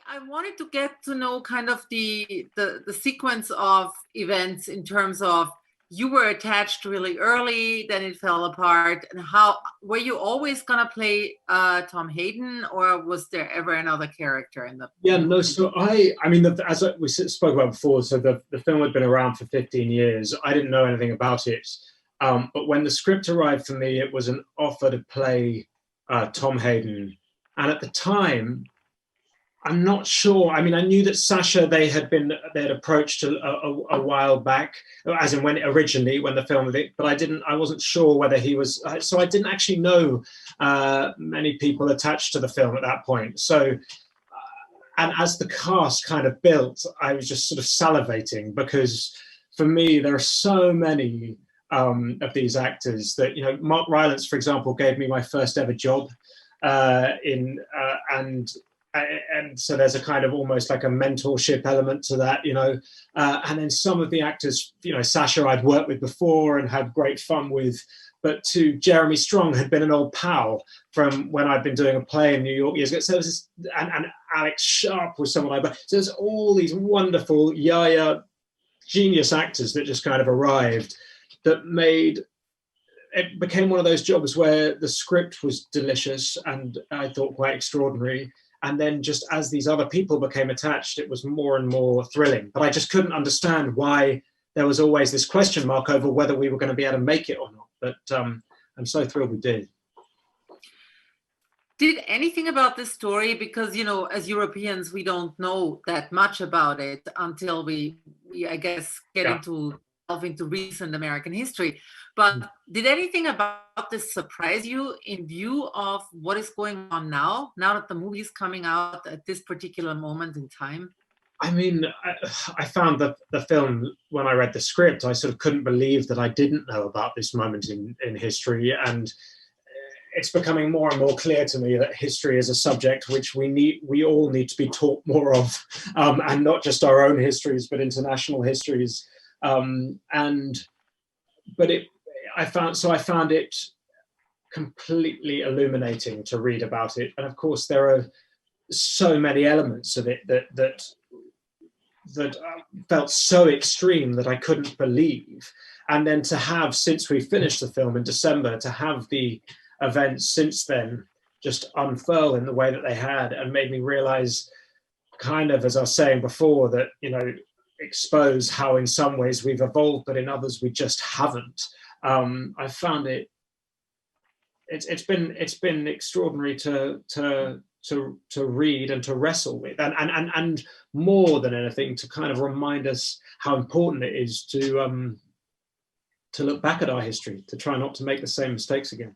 I wanted to get to know kind of the sequence of events in terms of you were attached really early, then it fell apart. And how were you always gonna play Tom Hayden, or was there ever another character in the? Yeah, no. So I mean, as we spoke about before, so the film had been around for 15 years. I didn't know anything about it, but when the script arrived for me, it was an offer to play Tom Hayden, and at the time, I'm not sure. I mean, I knew that Sacha they had approached a while back, as in when the film, but I wasn't sure whether he was. So I didn't actually know many people attached to the film at that point. So, and as the cast kind of built, I was just sort of salivating because for me there are so many of these actors that Mark Rylance, for example, gave me my first ever job and so there's a kind of almost like a mentorship element to that, and then some of the actors, Sacha I'd worked with before and had great fun with, but to Jeremy Strong had been an old pal from when I'd been doing a play in New York years ago. So there's and Alex Sharp was someone so there's all these wonderful genius actors that just kind of arrived that it became one of those jobs where the script was delicious and I thought quite extraordinary. And then just as these other people became attached, it was more and more thrilling. But I just couldn't understand why there was always this question mark over whether we were going to be able to make it or not. But I'm so thrilled we did. Did anything about this story, because, as Europeans, we don't know that much about it until we I guess, get into recent American history. But did anything about this surprise you in view of what is going on now that the movie is coming out at this particular moment in time? I mean, I found the film, when I read the script, I sort of couldn't believe that I didn't know about this moment in history. And it's becoming more and more clear to me that history is a subject which we all need to be taught more of, and not just our own histories, but international histories. I found it completely illuminating to read about it. And of course, there are so many elements of it that felt so extreme that I couldn't believe. And then to have, since we finished the film in December, to have the events since then just unfurl in the way that they had and made me realize, kind of, as I was saying before, that, expose how in some ways we've evolved, but in others we just haven't. I found it's been extraordinary to read and to wrestle with, and more than anything to kind of remind us how important it is to look back at our history, to try not to make the same mistakes again.